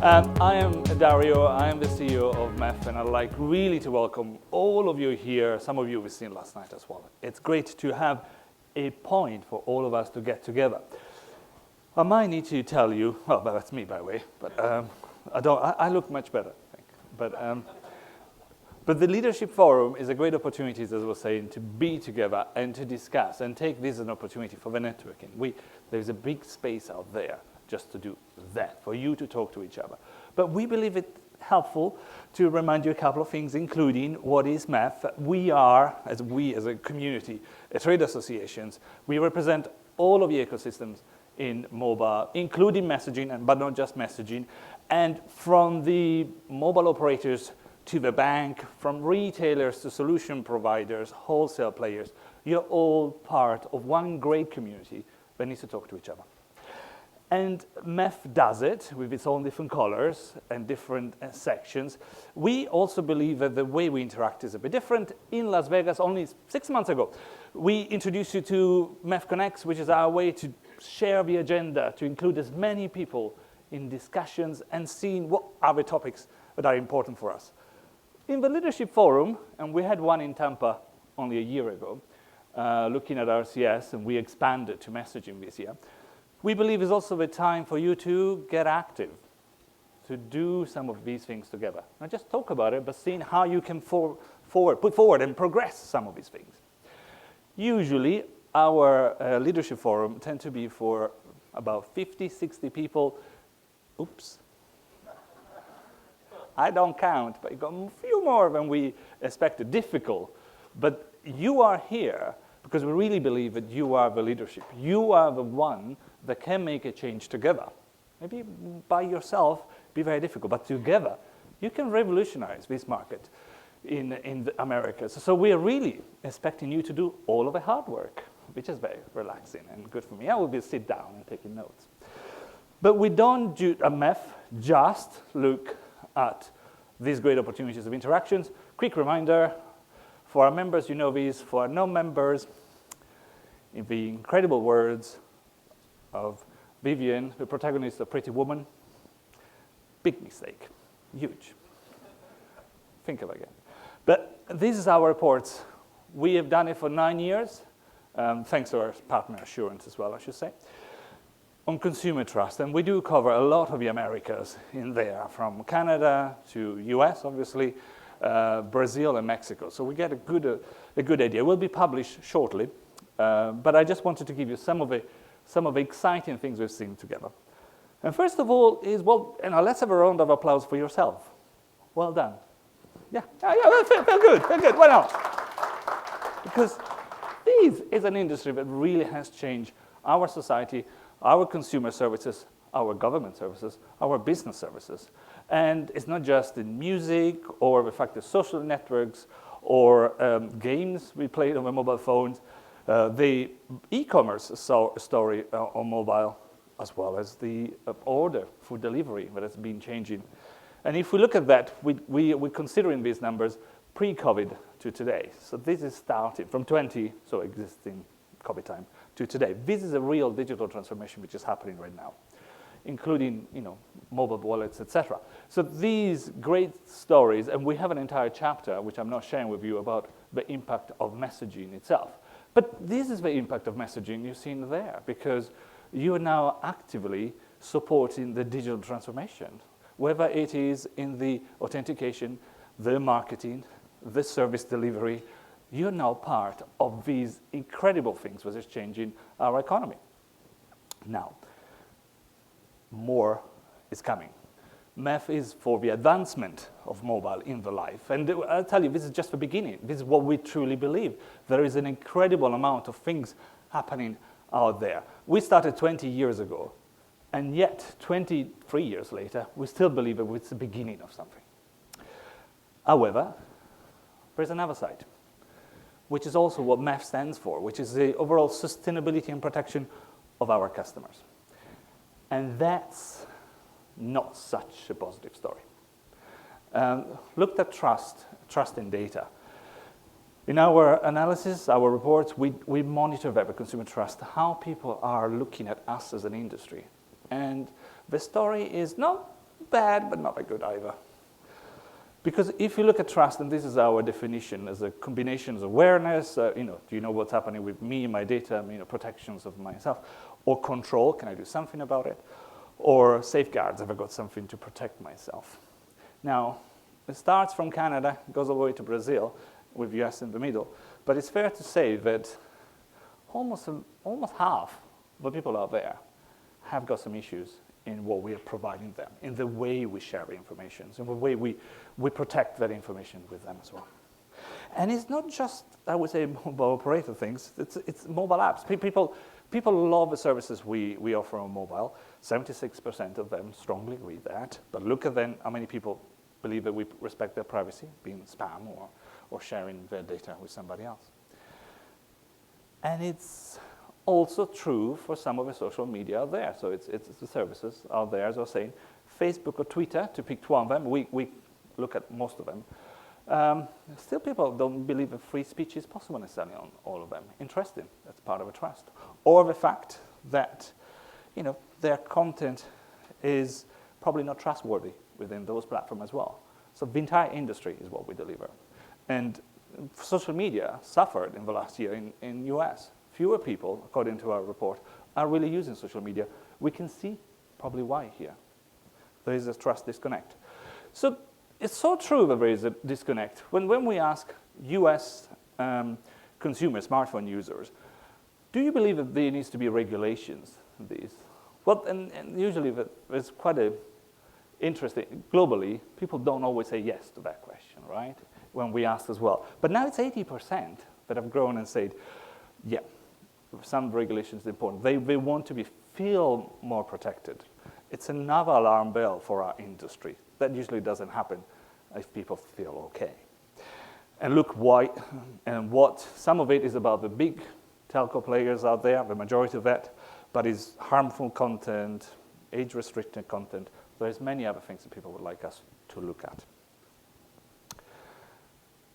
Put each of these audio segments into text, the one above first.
I am Dario, I am the CEO of MEF, and I'd like really to welcome all of you here. Some of you we've seen last night as well. It's great to have a point for all of us to get together. I might need to tell you, well, that's me by the way, but I look much better, I think. But the Leadership Forum is a great opportunity, as I was saying, to be together and to discuss and take this as an opportunity for the networking. There's a big space out there just to do that, for you to talk to each other. But we believe it helpful to remind you a couple of things, including what is MEF. We are, as a community, trade associations, we represent all of the ecosystems in mobile, including messaging, but not just messaging. And from the mobile operators to the bank, from retailers to solution providers, wholesale players, you're all part of one great community that needs to talk to each other. And MEF does it with its own different colors and different sections. We also believe that the way we interact is a bit different. In Las Vegas, only 6 months ago, we introduced you to MEF Connects, which is our way to share the agenda, to include as many people in discussions and seeing what are the topics that are important for us. In the Leadership Forum, and we had one in Tampa only a year ago, looking at RCS, and we expanded to messaging this year. We believe it's also the time for you to get active, to do some of these things together. Not just talk about it, but seeing how you can put forward and progress some of these things. Usually, our Leadership Forum tend to be for about 50, 60 people. Oops. I don't count, but you got a few more than we expected. Difficult. But you are here because we really believe that you are the leadership. You are the one that can make a change together. Maybe by yourself, be very difficult, but together, you can revolutionize this market in the Americas. So we are really expecting you to do all of the hard work, which is very relaxing and good for me. I will be sit down and taking notes. But we don't do a MEF just look at these great opportunities of interactions. Quick reminder, for our members, you know these. For our non-members, in the incredible words of Vivian, the protagonist of Pretty Woman, big mistake, huge. Think of it again. But this is our reports. We have done it for 9 years, thanks to our partner Assurance as well, I should say, on consumer trust. And we do cover a lot of the Americas in there, from Canada to US, obviously, Brazil and Mexico. So we get a good idea. It will be published shortly, but I just wanted to give you some of the exciting things we've seen together. And first of all is, well, let's have a round of applause for yourself. Well done. Yeah, feel good, why not? Because this is an industry that really has changed our society, our consumer services, our government services, our business services. And it's not just in music or the fact that social networks or games we played on the mobile phones, the e-commerce story on mobile, as well as the order for delivery that has been changing. And if we look at that, we're considering these numbers pre-COVID to today. So this is starting from 20, so existing COVID time, to today. This is a real digital transformation which is happening right now, including mobile wallets, etc. So these great stories, and we have an entire chapter, which I'm not sharing with you, about the impact of messaging itself. But this is the impact of messaging you've seen there, because you are now actively supporting the digital transformation, whether it is in the authentication, the marketing, the service delivery. You're now part of these incredible things that is changing our economy. Now, more is coming. MEF is for the advancement of mobile in the life. And I'll tell you, this is just the beginning. This is what we truly believe. There is an incredible amount of things happening out there. We started 20 years ago, and yet 23 years later, we still believe that it's the beginning of something. However, there's another side, which is also what MEF stands for, which is the overall sustainability and protection of our customers. And that's not such a positive story. Looked at trust in data. In our analysis, our reports, we monitor web consumer trust, how people are looking at us as an industry. And the story is not bad, but not that good either. Because if you look at trust, and this is our definition as a combination of awareness, do you know what's happening with me, my data, protections of myself, or control, can I do something about it, or safeguards, have I got something to protect myself? Now, it starts from Canada, goes all the way to Brazil, with US in the middle, but it's fair to say that almost half of the people out there have got some issues in what we are providing them, in the way we share the information, in the way we protect that information with them as well. And it's not just, I would say, mobile operator things, it's mobile apps. People love the services we offer on mobile. 76% of them strongly agree that, but look at then how many people believe that we respect their privacy, being spam or sharing their data with somebody else. And it's also true for some of the social media out there. So it's the services out there, as I was saying, Facebook or Twitter, to pick one of them. We look at most of them. Still people don't believe that free speech is possible necessarily on all of them. Interesting, that's part of a trust. Or the fact that, their content is probably not trustworthy within those platforms as well. So the entire industry is what we deliver. And social media suffered in the last year in US. Fewer people, according to our report, are really using social media. We can see probably why here. There is a trust disconnect. So it's so true that there is a disconnect. When we ask US consumers, smartphone users, do you believe that there needs to be regulations on these? Well, and usually there's quite a interesting, globally, people don't always say yes to that question, right? When we ask as well. But now it's 80% that have grown and said, yeah, some regulations are important. They want to feel more protected. It's another alarm bell for our industry. That usually doesn't happen if people feel okay. And look why, and what some of it is about the big telco players out there, the majority of that, but is harmful content, age-restricted content. There's many other things that people would like us to look at.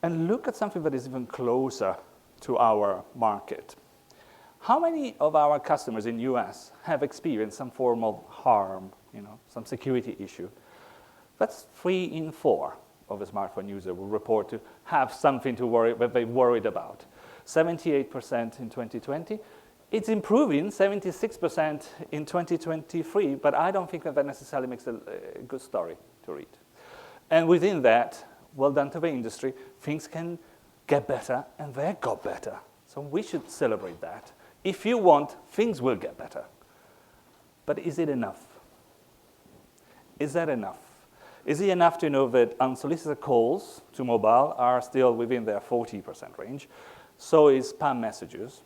And look at something that is even closer to our market. How many of our customers in US have experienced some form of harm, some security issue? That's 3 in 4 of a smartphone user will report to have something to worry that they worried about. 78% in 2020. It's improving, 76% in 2023, but I don't think that necessarily makes a good story to read. And within that, well done to the industry, things can get better, and they got better. So we should celebrate that. If you want, things will get better. But is it enough? Is that enough? Is it enough to know that unsolicited calls to mobile are still within their 40% range? So is spam messages.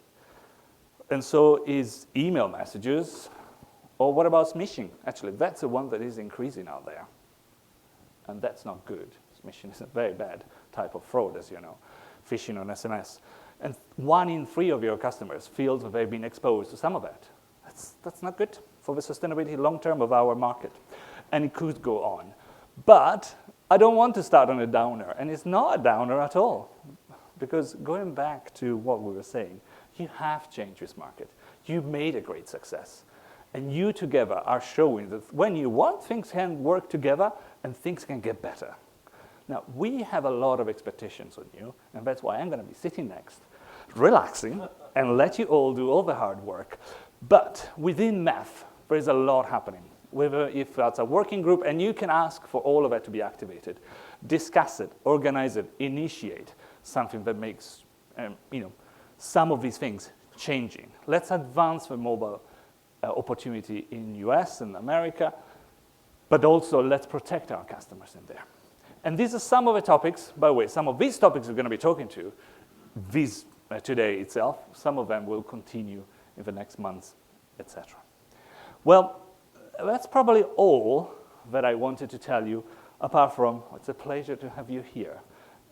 And so is email messages. Or what about smishing? Actually, that's the one that is increasing out there. And that's not good. Smishing is a very bad type of fraud, as you know. Phishing on SMS. And 1 in 3 of your customers feels that they've been exposed to some of that. That's not good for the sustainability long-term of our market. And it could go on. But I don't want to start on a downer. And it's not a downer at all. Because going back to what we were saying, you have changed this market. You've made a great success. And you together are showing that when you want, things can work together and things can get better. Now, we have a lot of expectations on you, and that's why I'm going to be sitting next, relaxing, and let you all do all the hard work. But within MEF, there is a lot happening. Whether if that's a working group, and you can ask for all of it to be activated, discuss it, organize it, initiate something that makes some of these things changing. Let's advance the mobile opportunity in US and America, but also let's protect our customers in there. And these are some of the topics, by the way, some of these topics we're going to be talking to today itself. Some of them will continue in the next months, etc. Well, that's probably all that I wanted to tell you, apart from it's a pleasure to have you here.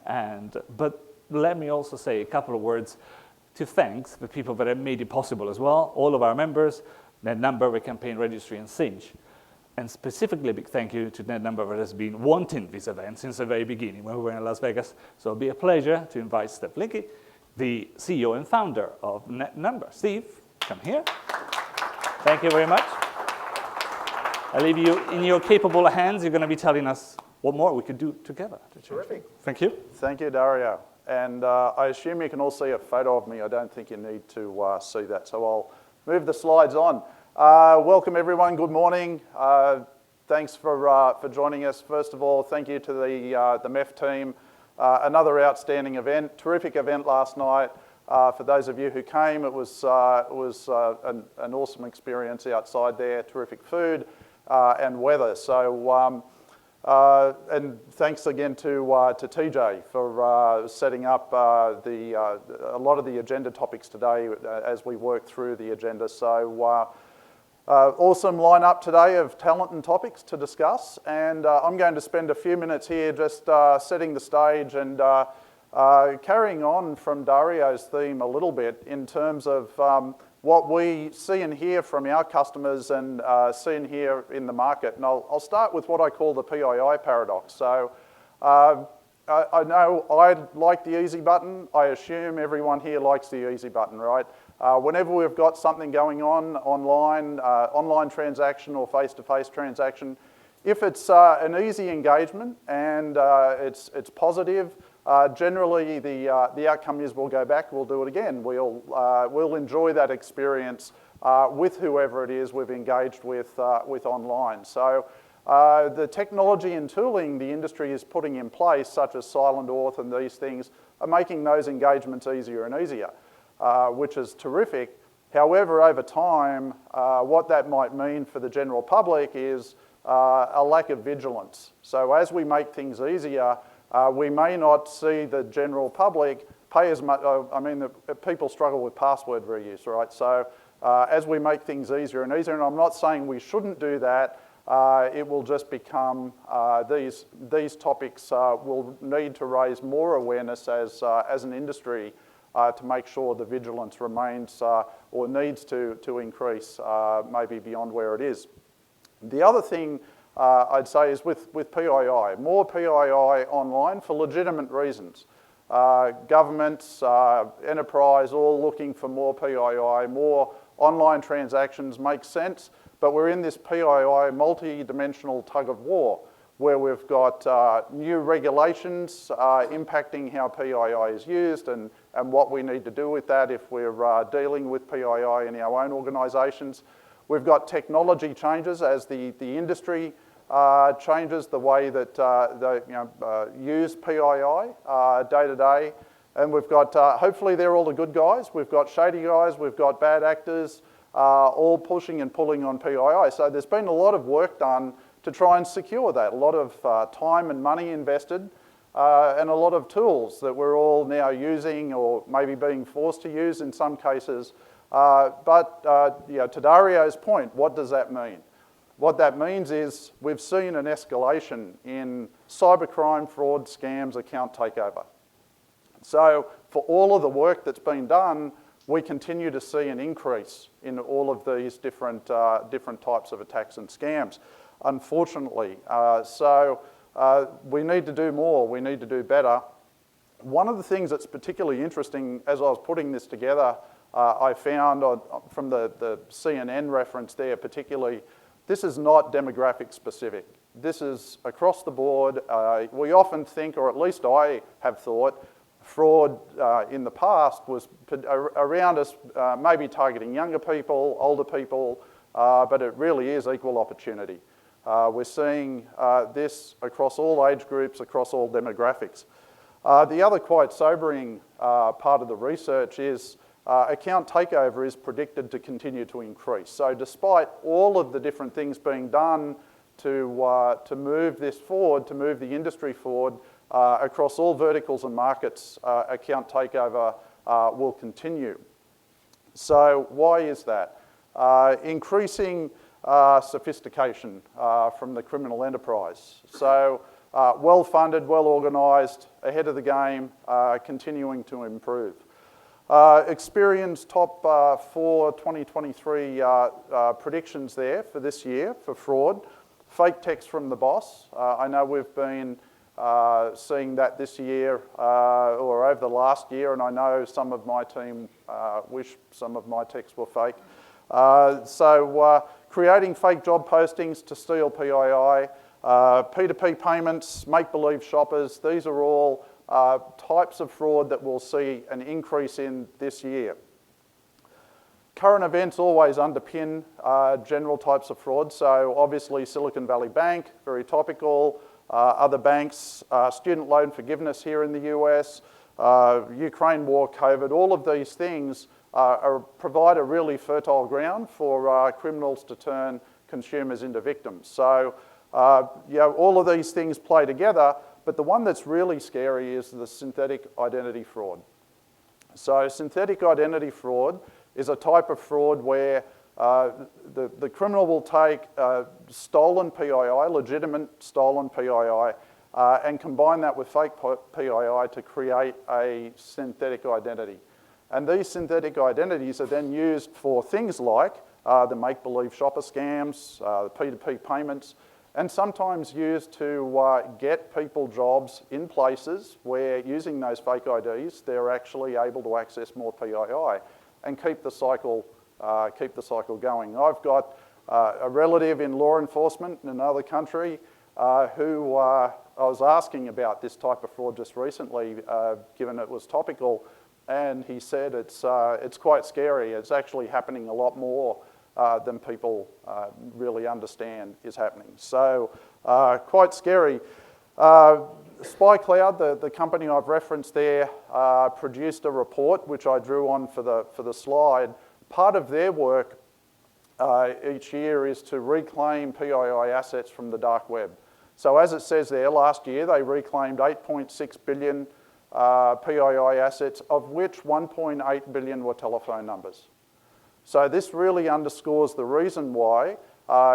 But let me also say a couple of words to thank the people that have made it possible as well, all of our members, netnumber, the campaign registry, and Sinch. And specifically a big thank you to netnumber that has been wanting this event since the very beginning when we were in Las Vegas. So it'll be a pleasure to invite Steve Linke, the CEO and founder of netnumber. Steve, come here. Thank you very much. I leave you in your capable hands. You're going to be telling us what more we could do together. Terrific. Thank you. Thank you, Dario. And I assume you can all see a photo of me. I don't think you need to see that, so I'll move the slides on. Welcome, everyone. Good morning. Thanks for joining us. First of all, thank you to the MEF team. Another outstanding event, terrific event last night. For those of you who came, it was an awesome experience outside there, terrific food and weather. So, and thanks again to TJ for setting up a lot of the agenda topics today as we work through the agenda. So, awesome lineup today of talent and topics to discuss, and I'm going to spend a few minutes here just setting the stage and carrying on from Dario's theme a little bit in terms of what we see and hear from our customers and see and hear in the market. And I'll start with what I call the PII paradox. So I know I like the easy button. I assume everyone here likes the easy button, right? Whenever we've got something going on online transaction or face-to-face transaction, if it's an easy engagement and it's positive, generally the outcome is we'll go back, we'll do it again. We'll enjoy that experience with whoever it is we've engaged with online. So the technology and tooling the industry is putting in place, such as Silent Auth and these things, are making those engagements easier and easier. Which is terrific. However, over time, what that might mean for the general public is a lack of vigilance. So as we make things easier, we may not see the general public pay as much. People struggle with password reuse, right? So as we make things easier and easier, and I'm not saying we shouldn't do that, it will just become, these topics will need to raise more awareness as an industry to make sure the vigilance remains or needs to increase maybe beyond where it is. The other thing I'd say is with PII, more PII online for legitimate reasons. Governments, enterprise, all looking for more PII, more online transactions makes sense, but we're in this PII multi-dimensional tug of war where we've got new regulations impacting how PII is used and what we need to do with that if we're dealing with PII in our own organisations. We've got technology changes as the industry changes the way that they use PII day to day. And we've got, hopefully they're all the good guys. We've got shady guys, we've got bad actors, all pushing and pulling on PII. So there's been a lot of work done to try and secure that. A lot of time and money invested and a lot of tools that we're all now using or maybe being forced to use in some cases. But to Dario's point, what does that mean? What that means is we've seen an escalation in cybercrime, fraud, scams, account takeover. So for all of the work that's been done, we continue to see an increase in all of these different types of attacks and scams, unfortunately. So we need to do more, we need to do better. One of the things that's particularly interesting as I was putting this together, I found from the CNN reference there particularly, this is not demographic specific. This is across the board. We often think, or at least I have thought, fraud in the past was around us, maybe targeting younger people, older people, but it really is equal opportunity. We're seeing this across all age groups, across all demographics. The other quite sobering part of the research is account takeover is predicted to continue to increase. So despite all of the different things being done to move this forward, to move the industry forward, across all verticals and markets, account takeover will continue. So why is that? Increasing sophistication from the criminal enterprise. So well-funded, well-organised, ahead of the game, continuing to improve. Experian's top 4 2023 predictions there for this year for fraud. Fake text from the boss. I know we've been seeing that this year or over the last year, and I know some of my team wish some of my texts were fake. Creating fake job postings to steal PII, P2P payments, make-believe shoppers, these are all types of fraud that we'll see an increase in this year. Current events always underpin general types of fraud. So obviously Silicon Valley Bank, very topical. Other banks, student loan forgiveness here in the US, Ukraine war, COVID, all of these things provide a really fertile ground for criminals to turn consumers into victims. So all of these things play together, but the one that's really scary is the synthetic identity fraud. So synthetic identity fraud is a type of fraud where the criminal will take stolen PII, legitimate stolen PII, and combine that with fake PII to create a synthetic identity. And these synthetic identities are then used for things like the make-believe shopper scams, the P2P payments, and sometimes used to get people jobs in places where, using those fake IDs, they're actually able to access more PII and keep the cycle going. I've got a relative in law enforcement in another country who I was asking about this type of fraud just recently, given it was topical, and he said it's quite scary. It's actually happening a lot more than people really understand is happening. So quite scary. SpyCloud, the company I've referenced there, produced a report which I drew on for the slide. Part of their work each year is to reclaim PII assets from the dark web. So as it says there, last year they reclaimed 8.6 billion PII assets, of which 1.8 billion were telephone numbers. So this really underscores the reason why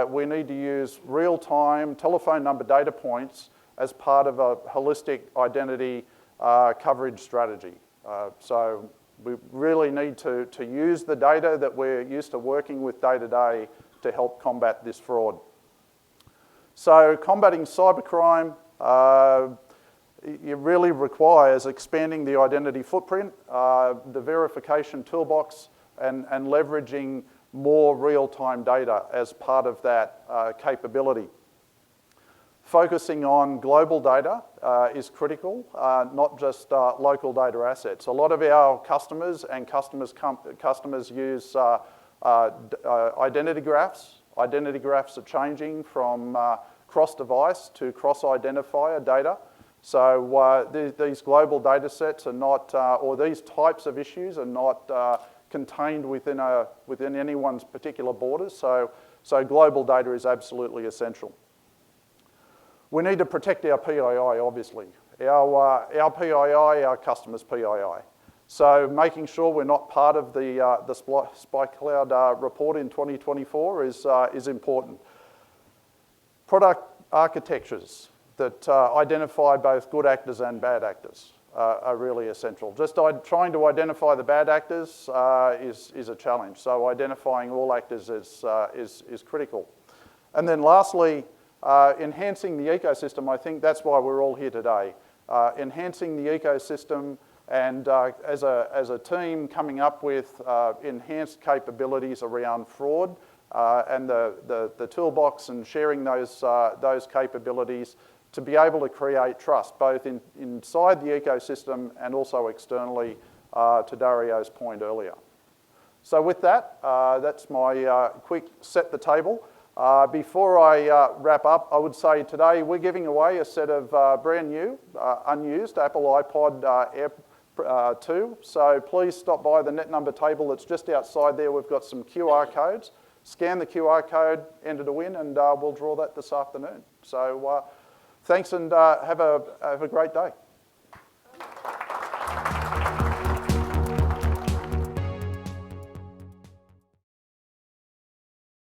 we need to use real-time telephone number data points as part of a holistic identity coverage strategy. So we really need to use the data that we're used to working with day to day to help combat this fraud. So combating cybercrime, it really requires expanding the identity footprint, the verification toolbox, and leveraging more real-time data as part of that capability. Focusing on global data is critical, not just local data assets. A lot of our customers use identity graphs. Identity graphs are changing from cross-device to cross-identifier data. So these global data sets are not, or these types of issues are not contained within anyone's particular borders. So global data is absolutely essential. We need to protect our PII, obviously. Our PII, our customers' PII. So making sure we're not part of the SpyCloud report in 2024 is important. Product architectures that identify both good actors and bad actors are really essential. Just trying to identify the bad actors is a challenge. So identifying all actors is critical. And then lastly, enhancing the ecosystem. I think that's why we're all here today. Enhancing the ecosystem and as a team coming up with enhanced capabilities around fraud and the toolbox and sharing those capabilities to be able to create trust both inside the ecosystem and also externally, to Dario's point earlier. So with that, that's my quick set the table. Before I wrap up, I would say today we're giving away a set of brand new, unused Apple iPod Air 2. So please stop by the netnumber table that's just outside there. We've got some QR codes. Scan the QR code, enter to win, and we'll draw that this afternoon. So thanks and have a great day.